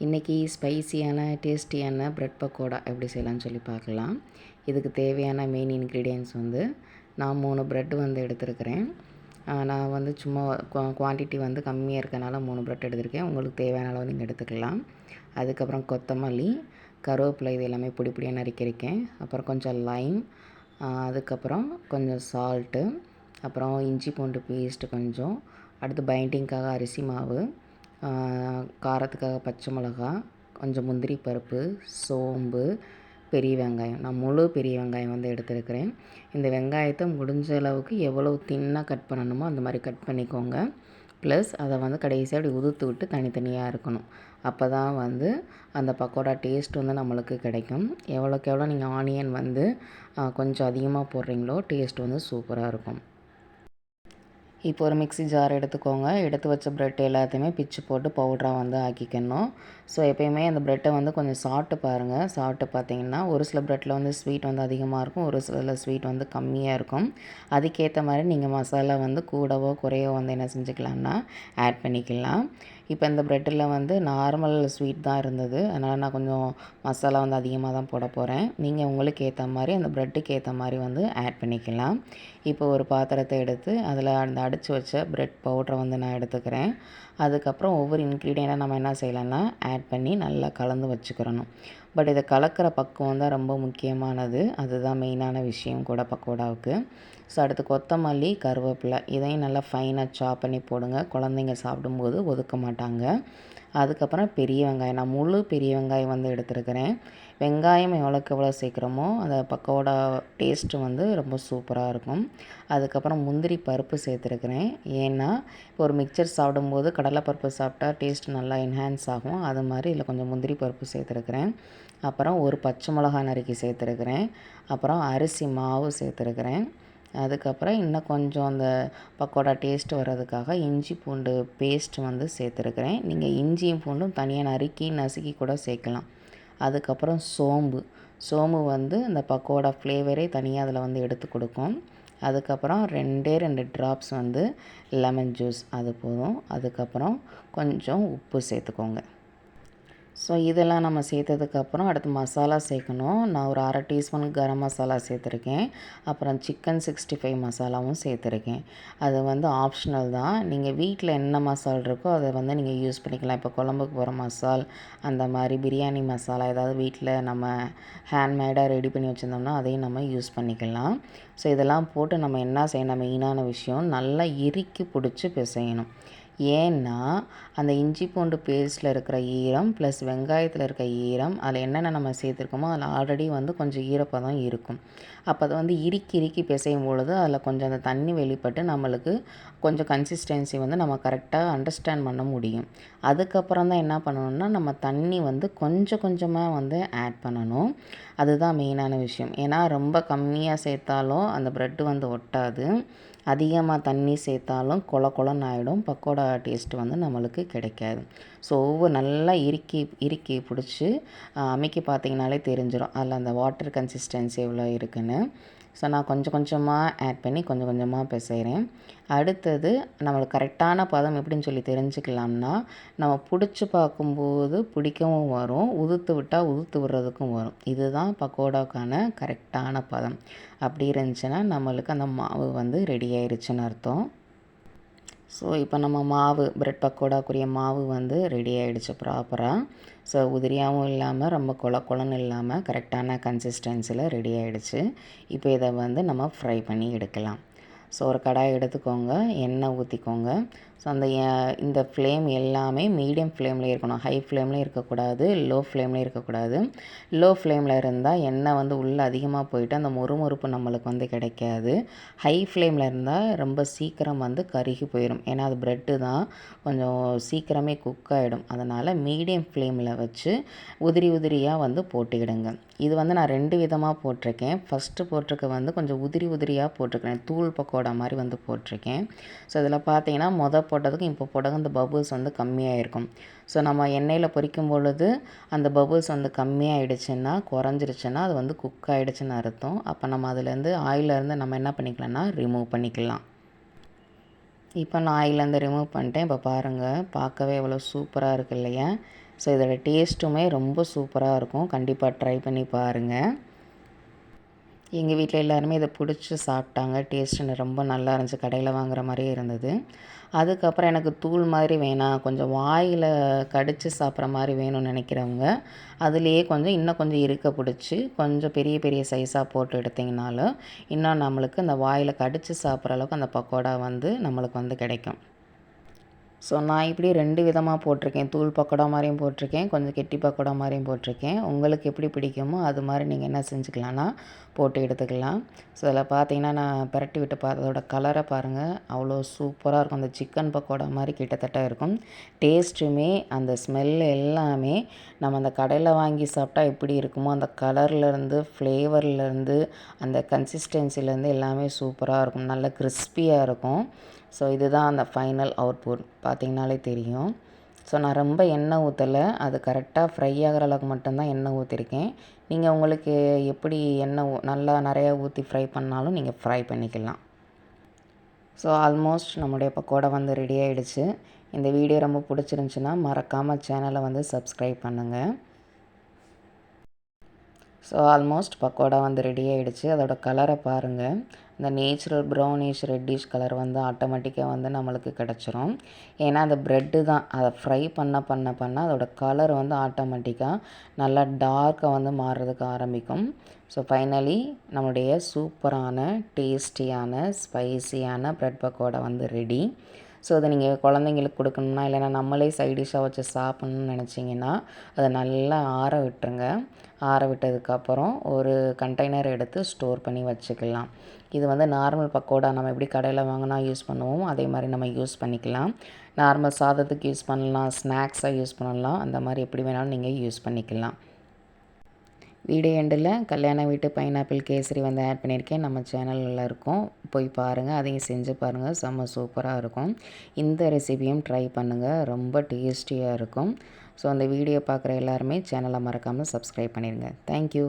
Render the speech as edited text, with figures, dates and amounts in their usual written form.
இன்றைக்கி ஸ்பைசியான டேஸ்டியான ப்ரெட் பக்கோடா எப்படி செய்யலாம்னு சொல்லி பார்க்கலாம். இதுக்கு தேவையான மெயின் இன்க்ரீடியன்ட்ஸ் வந்து நான் 3 ப்ரெட் வந்து எடுத்துருக்கிறேன். நான் வந்து சும்மா குவான்டிட்டி வந்து கம்மியாக இருக்கனால 3 ப்ரெட் எடுத்திருக்கேன். உங்களுக்கு தேவையான அளவு நீங்கள் எடுத்துக்கலாம். அதுக்கப்புறம் கொத்தமல்லி, கருவேப்பிலை இது எல்லாமே பொடி பொடியாக நறுக்கியிருக்கேன். அப்புறம் கொஞ்சம் லைம், அதுக்கப்புறம் கொஞ்சம் சால்ட்டு, அப்புறம் இஞ்சி பூண்டு பேஸ்ட்டு கொஞ்சம், அடுத்து பைண்டிங்காக அரிசி மாவு, காரத்துக்காக பச்சை மிளகா, கொஞ்சம் முந்திரி பருப்பு, சோம்பு, பெரிய வெங்காயம். நான் முழு பெரிய வெங்காயம் வந்து எடுத்துருக்கிறேன். இந்த வெங்காயத்தை முடிஞ்ச அளவுக்கு எவ்வளோ தின்னாக கட் பண்ணணுமோ அந்த மாதிரி கட் பண்ணிக்கோங்க. ப்ளஸ் அதை வந்து கடைசியாக அப்படி உதுத்து விட்டு தனித்தனியாக இருக்கணும். அப்போ தான் வந்து அந்த பக்கோடா டேஸ்ட் வந்து நம்மளுக்கு கிடைக்கும். எவ்வளோக்கு எவ்வளோ நீங்கள் ஆனியன் வந்து கொஞ்சம் அதிகமாக போடுறீங்களோ டேஸ்ட் வந்து சூப்பராக இருக்கும். இப்போ ஒரு மிக்ஸி ஜார் எடுத்துக்கோங்க. எடுத்து வச்ச ப்ரெட் எல்லாத்தையுமே பிச்சு போட்டு பவுடராக வந்து ஆக்கிக்கணும். ஸோ எப்போயுமே அந்த ப்ரெட்டை வந்து கொஞ்சம் சாப்பிட்டு பாருங்கள். சாப்பிட்டு பார்த்தீங்கன்னா ஒரு சில ப்ரெட்டில் வந்து ஸ்வீட் வந்து அதிகமாக இருக்கும், ஒரு சில ஸ்வீட் வந்து கம்மியாக இருக்கும். அதுக்கேற்ற மாதிரி நீங்கள் மசாலா வந்து கூடவோ குறையோ வந்து என்ன செஞ்சுக்கலாம்னா ஆட் பண்ணிக்கலாம். இப்போ இந்த ப்ரெட்டில் வந்து நார்மல் ஸ்வீட் தான் இருந்தது, அதனால் நான் கொஞ்சம் மசாலா வந்து அதிகமாக தான் போட போகிறேன். நீங்கள் உங்களுக்கு ஏற்ற மாதிரி அந்த ப்ரெட்டுக்கு ஏற்ற மாதிரி வந்து ஆட் பண்ணிக்கலாம். இப்போ ஒரு பாத்திரத்தை எடுத்து அதில் அந்த அடித்து வச்ச ப்ரெட் பவுடரை வந்து நான் எடுத்துக்கிறேன். அதுக்கப்புறம் ஒவ்வொரு இன்க்ரீடியண்ட்டாக நம்ம என்ன செய்யலாம்னா ஆட் பண்ணி நல்லா கலந்து வச்சுக்கிறணும். பட் இதை கலக்கிற பக்குவம் தான் ரொம்ப முக்கியமானது, அதுதான் மெயினான விஷயம் கூட பக்கோடாவுக்கு. ஸோ அடுத்து கொத்தமல்லி, கருவேப்பிலை இதையும் நல்லா ஃபைனாக சாப் பண்ணி போடுங்க. குழந்தைங்க சாப்பிடும்போது ஒதுக்க மாட்டாங்க. அதுக்கப்புறம் பெரிய வெங்காயம், நான் முழு பெரிய வெங்காயம் வந்து எடுத்துருக்கிறேன். வெங்காயம் எவ்வளோக்கு எவ்வளோ சேர்க்குறோமோ அந்த பக்கோடா டேஸ்ட்டு வந்து ரொம்ப சூப்பராக இருக்கும். அதுக்கப்புறம் முந்திரி பருப்பு சேர்த்துருக்கிறேன். ஏன்னா இப்போ ஒரு மிக்சர் சாப்பிடும்போது கடலைப்பருப்பு சாப்பிட்டா டேஸ்ட் நல்லா என்ஹான்ஸ் ஆகும், அது மாதிரி இதில் கொஞ்சம் முந்திரி பருப்பு சேர்த்துருக்கிறேன். அப்புறம் ஒரு பச்சை மிளகா நறுக்கி சேர்த்துருக்கிறேன். அப்புறம் அரிசி மாவு சேர்த்துருக்கிறேன். அதுக்கப்புறம் இன்னும் கொஞ்சம் அந்த பக்கோடா டேஸ்ட் வர்றதுக்காக இஞ்சி பூண்டு பேஸ்ட் வந்து சேர்த்துருக்கிறேன். நீங்கள் இஞ்சியும் பூண்டும் தனியாக நசுக்கி கூட சேர்க்கலாம். அதுக்கப்புறம் சோம்பு வந்து அந்த பக்கோடா ஃப்ளேவரே தனியாக அதில் வந்து எடுத்து கொடுக்கும். அதுக்கப்புறம் 2 ட்ராப்ஸ் வந்து லெமன் ஜூஸ், அது போதும். அதுக்கப்புறம் கொஞ்சம் உப்பு சேர்த்துக்கோங்க. ஸோ இதெல்லாம் நம்ம சேர்த்ததுக்கப்புறம் அடுத்து மசாலா சேர்க்கணும். நான் ஒரு 1/2 டீஸ்பூன் கரம் மசாலா சேர்த்துருக்கேன். அப்புறம் சிக்கன் 65 மசாலாவும் சேர்த்துருக்கேன். அது வந்து ஆப்ஷனல் தான். நீங்கள் வீட்டில் என்ன மசாலா இருக்கோ அதை வந்து நீங்கள் யூஸ் பண்ணிக்கலாம். இப்போ குழம்புக்கு போகிற மசால், அந்த மாதிரி பிரியாணி மசாலா ஏதாவது வீட்டில் நம்ம ஹேண்ட்மேடாக ரெடி பண்ணி வச்சுருந்தோம்னா அதையும் நம்ம யூஸ் பண்ணிக்கலாம். ஸோ இதெல்லாம் போட்டு நம்ம என்ன செய்யணும், மெயினான விஷயம் நல்லா இறுக்கி பிடிச்சி பிசையணும். ஏன்னா அந்த இஞ்சி பூண்டு பேஸ்ட்டில் இருக்கிற ஈரம் ப்ளஸ் வெங்காயத்தில் இருக்க ஈரம், அதில் என்னென்ன நம்ம சேர்த்துருக்கோமோ அதில் ஆல்ரெடி வந்து கொஞ்சம் ஈரப்பதம் இருக்கும். அப்போ அதை வந்து இறுக்கி பிசையும் பொழுது அதில் கொஞ்சம் அந்த தண்ணி வெளிப்பட்டு நம்மளுக்கு கொஞ்சம் கன்சிஸ்டன்சி வந்து நம்ம கரெக்டாக அண்டர்ஸ்டாண்ட் பண்ண முடியும். அதுக்கப்புறம் தான் என்ன பண்ணணும்னா நம்ம தண்ணி வந்து கொஞ்சம் கொஞ்சமாக வந்து ஆட் பண்ணணும். அதுதான் மெயினான விஷயம். ஏன்னா ரொம்ப கம்மியாக சேர்த்தாலும் அந்த ப்ரெட்டு வந்து ஒட்டாது, அதிகமாக தண்ணி சேர்த்தாலும் கொலன்னு ஆகிடும், பக்கோடா டேஸ்ட்டு வந்து நம்மளுக்கு கிடைக்காது. ஸோ நல்லா இறுக்கி பிடிச்சி அமைக்கி பார்த்திங்கனாலே தெரிஞ்சிடும் அதில் அந்த வாட்டர் கன்சிஸ்டன்சி எவ்வளோ இருக்குதுன்னு. ஸோ நான் கொஞ்சம் கொஞ்சமாக ஆட் பண்ணி கொஞ்சம் கொஞ்சமாக பிசைகிறேன். அடுத்தது நம்மளுக்கு கரெக்டான பதம் எப்படின்னு சொல்லி தெரிஞ்சுக்கலாம்னா, நம்ம பிடிச்சி பார்க்கும்போது பிடிக்கவும் வரும், உதுத்து விட்டால் உதுத்து விடுறதுக்கும் வரும். இதுதான் பக்கோடாவுக்கான கரெக்டான பதம். அப்படி இருந்துச்சுன்னா நம்மளுக்கு அந்த மாவு வந்து ரெடி ஆயிடுச்சுன்னு அர்த்தம். ஸோ இப்போ நம்ம ப்ரெட் பக்கோடாக்குரிய மாவு வந்து ரெடி ஆகிடுச்சு ப்ராப்பராக. ஸோ உதிரியாகவும் இல்லாமல் ரொம்ப கொலன்னு இல்லாமல் கரெக்டான கன்சிஸ்டன்சியில் ரெடி ஆகிடுச்சு. இப்போ இதை வந்து நம்ம ஃப்ரை பண்ணி எடுக்கலாம். ஸோ ஒரு கடாய் எடுத்துக்கோங்க, எண்ணெய் ஊற்றிக்கோங்க. ஸோ இந்த ஃப்ளேம் எல்லாமே மீடியம் ஃப்ளேமில் இருக்கணும், ஹை ஃப்ளேம்லேயும் இருக்கக்கூடாது, லோ ஃப்ளேம்லேயும் இருக்கக்கூடாது. லோ ஃப்ளேமில் இருந்தால் எண்ணெய் வந்து உள்ளே அதிகமாக போயிட்டு அந்த மொறுமொறுப்பு நம்மளுக்கு வந்து கிடைக்காது. ஹை ஃப்ளேமில் இருந்தால் ரொம்ப சீக்கிரம் வந்து கருகி போயிடும். ஏன்னா அது ப்ரெட்டு தான், கொஞ்சம் சீக்கிரமே குக் ஆகிடும். அதனால் மீடியம் ஃப்ளேமில் வச்சு உதிரியாக வந்து போட்டுக்கிடுங்க. இது வந்து நான் 2 விதமாக போட்டிருக்கேன். ஃபஸ்ட்டு போட்டிருக்க வந்து கொஞ்சம் உதிரியாக போட்டிருக்கேன், தூள் பக்கோடா மாதிரி வந்து போட்டிருக்கேன். ஸோ இதில் பார்த்தீங்கன்னா போட்டதுக்கும் இப்போ போட்டதுக்கும் அந்த பபுள்ஸ் வந்து கம்மியாக இருக்கும். ஸோ நம்ம எண்ணெயில் பொரிக்கும் பொழுது அந்த பபுள்ஸ் வந்து கம்மியாகிடுச்சுன்னா, குறைஞ்சிருச்சுன்னா அது வந்து குக் ஆகிடுச்சுன்னு அர்த்தம். அப்போ நம்ம அதுலேருந்து ஆயிலேருந்து நம்ம என்ன பண்ணிக்கலாம்னா ரிமூவ் பண்ணிக்கலாம். இப்போ நான் ஆயிலேருந்து ரிமூவ் பண்ணிட்டேன். இப்போ பாருங்கள், பார்க்கவே எவ்வளோ சூப்பராக இருக்குது இல்லையா? ஸோ இதோட டேஸ்ட்டுமே ரொம்ப சூப்பராக இருக்கும். கண்டிப்பாக ட்ரை பண்ணி பாருங்கள். எங்கள் வீட்டில் எல்லாருமே இதை பிடிச்சி சாப்பிட்டாங்க. டேஸ்ட்டு ரொம்ப நல்லா இருந்துச்சு. கடையில் வாங்குகிற மாதிரியே இருந்தது. அதுக்கப்புறம் எனக்கு தூள் மாதிரி வேணாம், கொஞ்சம் வாயில் கடித்து சாப்பிட்ற மாதிரி வேணும்னு நினைக்கிறவங்க அதுலேயே இன்னும் கொஞ்சம் இருக்க பிடிச்சி கொஞ்சம் பெரிய பெரிய சைஸாக போட்டு எடுத்திங்கனாலும் இன்னும் நம்மளுக்கு அந்த வாயில் கடித்து சாப்பிட்ற அளவுக்கு அந்த பக்கோடா நம்மளுக்கு கிடைக்கும். ஸோ நான் இப்படி 2 விதமாக போட்டிருக்கேன். தூள் பக்கோடா மாதிரியும் போட்டிருக்கேன், கொஞ்சம் கெட்டி பக்கோடா மாதிரியும் போட்டிருக்கேன். உங்களுக்கு எப்படி பிடிக்குமோ அது மாதிரி நீங்கள் என்ன செஞ்சுக்கலான்னா போட்டு எடுத்துக்கலாம். ஸோ அதில் பார்த்தீங்கன்னா நான் பிரட்டி விட்டு அதோட கலரை பாருங்கள், அவ்வளோ சூப்பராக இருக்கும். அந்த சிக்கன் பக்கோடா மாதிரி கிட்டத்தட்ட இருக்கும். டேஸ்ட்டுமே அந்த ஸ்மெல் எல்லாமே நம்ம அந்த கடையில் வாங்கி சாப்பிட்டா எப்படி இருக்குமோ அந்த கலர்லேருந்து, ஃப்ளேவர்லேருந்து, அந்த கன்சிஸ்டன்சிலேருந்து எல்லாமே சூப்பராக இருக்கும். நல்ல கிறிஸ்பியாக இருக்கும். ஸோ இதுதான் அந்த ஃபைனல் அவுட்புட் பார்த்திங்கனாலே தெரியும். ஸோ நான் ரொம்ப எண்ணெய் ஊற்றலை, அது கரெக்டாக ஃப்ரை ஆகிற அளவுக்கு மட்டும்தான் எண்ணெய் ஊற்றிருக்கேன். நீங்கள் உங்களுக்கு எப்படி எண்ணெய் நல்லா நிறையா ஊற்றி ஃப்ரை பண்ணாலும் நீங்கள் ஃப்ரை பண்ணிக்கலாம். ஸோ ஆல்மோஸ்ட் நம்முடைய பக்கோடா ரெடி ஆகிடுச்சு. இந்த வீடியோ ரொம்ப பிடிச்சிருந்துச்சின்னா மறக்காமல் சேனலை சப்ஸ்கிரைப் பண்ணுங்கள். ஸோ ஆல்மோஸ்ட் பக்கோடா ரெடி ஆகிடுச்சு. அதோட கலரை பாருங்கள், இந்த நேச்சுரல் ப்ரௌனிஷ் ரெட்டிஷ் கலர் ஆட்டோமேட்டிக்காக நம்மளுக்கு கிடச்சிரும். ஏன்னா அந்த ப்ரெட்டு தான் அதை ஃப்ரை பண்ண அதோட கலர் ஆட்டோமேட்டிக்காக நல்லா டார்க்காக மாறுறதுக்கு ஆரம்பிக்கும். ஸோ ஃபைனலி நம்முடைய சூப்பரான டேஸ்டியான ஸ்பைசியான ப்ரெட் பக்கோடா ரெடி. ஸோ அதை நீங்கள் குழந்தைங்களுக்கு கொடுக்கணுன்னா இல்லைனா நம்மளே சைட் டிஷ்ஷாக வச்சு சாப்பிட்ணுன்னு நினச்சிங்கன்னா அதை நல்லா ஆற விட்டுருங்க. ஆற விட்டதுக்கப்புறம் ஒரு கண்டெய்னர் எடுத்து ஸ்டோர் பண்ணி வச்சுக்கலாம். இது நார்மல் பக்கோடா நம்ம எப்படி கடையில் வாங்கினா யூஸ் பண்ணுவோம் அதே மாதிரி நம்ம யூஸ் பண்ணிக்கலாம். நார்மல் சாதத்துக்கு யூஸ் பண்ணலாம், ஸ்நாக்ஸாக யூஸ் பண்ணலாம், அந்த மாதிரி எப்படி வேணாலும் நீங்கள் யூஸ் பண்ணிக்கலாம். வீடியோ எண்டில் கல்யாண வீட்டு பைனாப்பிள் கேசரி ஆட் பண்ணியிருக்கேன். நம்ம சேனலில் இருக்கும், போய் பாருங்கள், அதையும் செஞ்சு பாருங்கள், செம்ம சூப்பராக இருக்கும். இந்த ரெசிபியும் ட்ரை பண்ணுங்கள், ரொம்ப டேஸ்டியாக இருக்கும். ஸோ அந்த வீடியோ பார்க்குற எல்லாருமே சேனலை மறக்காமல் சப்ஸ்கிரைப் பண்ணிடுங்க. தேங்க்யூ.